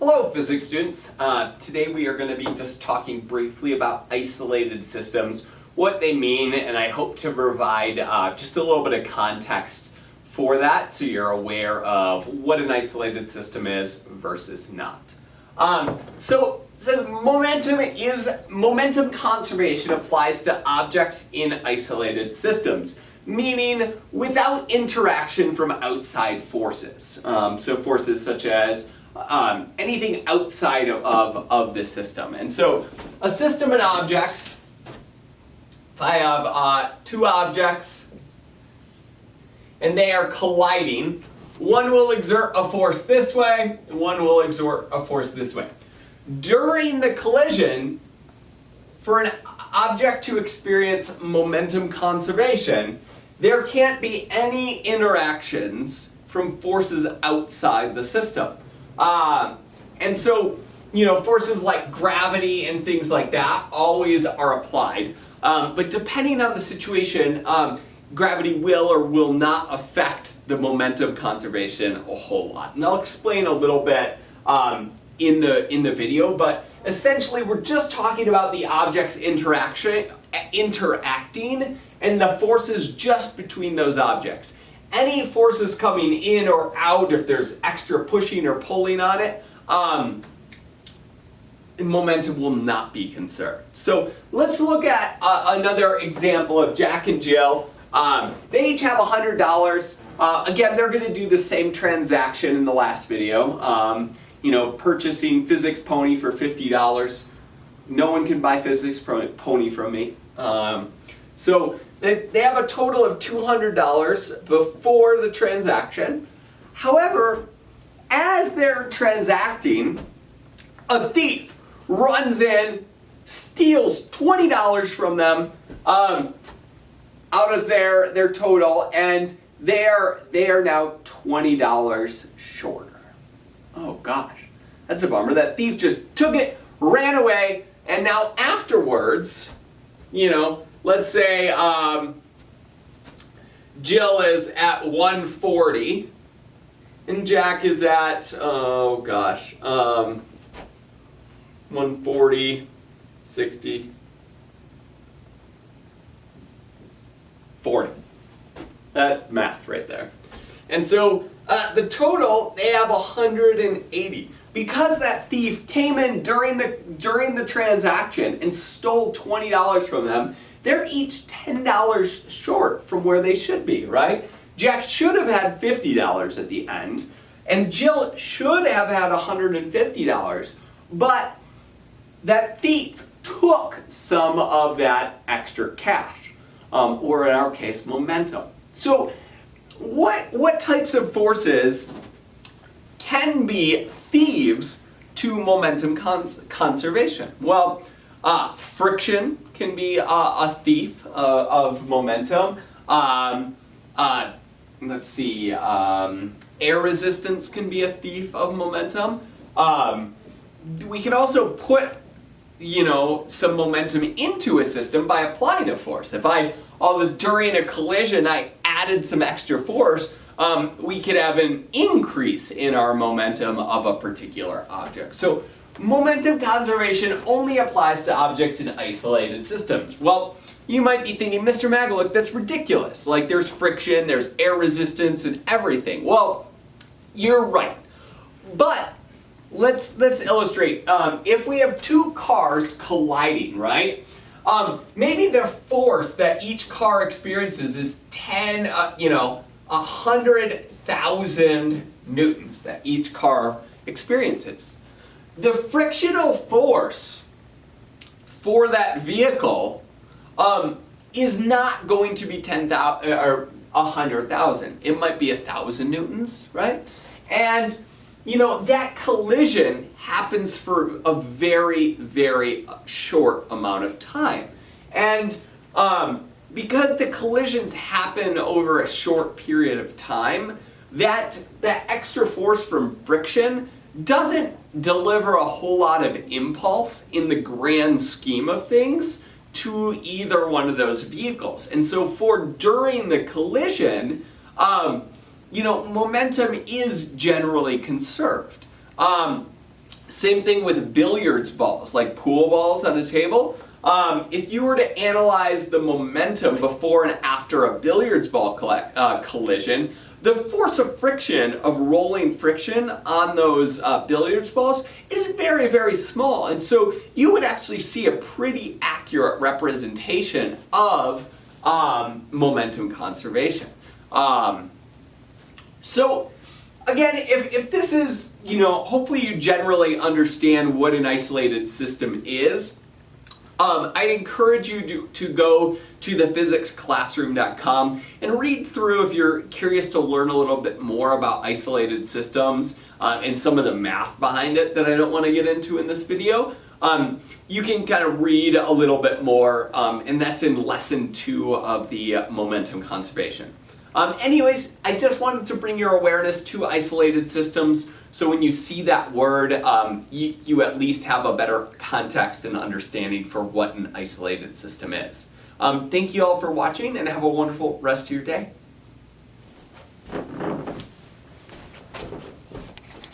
Hello physics students. Today we are going to be just talking briefly about isolated systems, what they mean, and I hope to provide just a little bit of context for that so you're aware of what an isolated system is versus not. So it says momentum conservation applies to objects in isolated systems, meaning without interaction from outside forces. So forces such as anything outside of the system. And so a system and objects, if I have two objects and they are colliding, one will exert a force this way and one will exert a force this way. During the collision, for an object to experience momentum conservation, there can't be any interactions from forces outside the system. And so, forces like gravity and things like that always are applied. But depending on the situation, gravity will or will not affect the momentum conservation a whole lot. And I'll explain a little bit in the video, but essentially we're just talking about the objects interacting and the forces just between those objects. Any forces coming in or out, if there's extra pushing or pulling on it, momentum will not be conserved. So let's look at another example of Jack and Jill. They each have $100. Again, they're going to do the same transaction in the last video. Purchasing Physics Pony for $50. No one can buy Physics Pony from me. So they have a total of $200 before the transaction. However, as they're transacting, a thief runs in, steals $20 from them out of their total, and they are now $20 shorter. Oh gosh, that's a bummer. That thief just took it, ran away, and now afterwards, let's say Jill is at 140 and Jack is at, 140, 60, 40. That's math right there. And so the total, they have 180. Because that thief came in during the transaction and stole $20 from them, they're each $10 short from where they should be, right? Jack should have had $50 at the end, and Jill should have had $150, but that thief took some of that extra cash, or in our case, momentum. So what types of forces can be thieves to momentum conservation? Well, friction can be a thief of momentum. Air resistance can be a thief of momentum. We can also put, some momentum into a system by applying a force. If during a collision, I added some extra force, we could have an increase in our momentum of a particular object. So momentum conservation only applies to objects in isolated systems. Well, you might be thinking, Mr. Magaliuk, that's ridiculous. Like there's friction, there's air resistance and everything. Well, you're right. But let's illustrate. If we have two cars colliding, right? Maybe the force that each car experiences is 100,000 newtons that each car experiences. The frictional force for that vehicle is not going to be 10,000 or 100,000. It might be 1,000 newtons, right? And that collision happens for a very, very short amount of time. And because the collisions happen over a short period of time, that extra force from friction doesn't deliver a whole lot of impulse in the grand scheme of things to either one of those vehicles. And so during the collision, momentum is generally conserved. Same thing with billiards balls, like pool balls on a table. If you were to analyze the momentum before and after a billiards ball collision, the force of friction, of rolling friction on those billiards balls is very, very small. And so you would actually see a pretty accurate representation of momentum conservation. So again, if this is, hopefully you generally understand what an isolated system is. I'd encourage you to go to thephysicsclassroom.com and read through if you're curious to learn a little bit more about isolated systems and some of the math behind it that I don't want to get into in this video. You can kind of read a little bit more, and that's in lesson 2 of the momentum conservation. Anyways, I just wanted to bring your awareness to isolated systems, so when you see that word, you at least have a better context and understanding for what an isolated system is. Thank you all for watching, and have a wonderful rest of your day.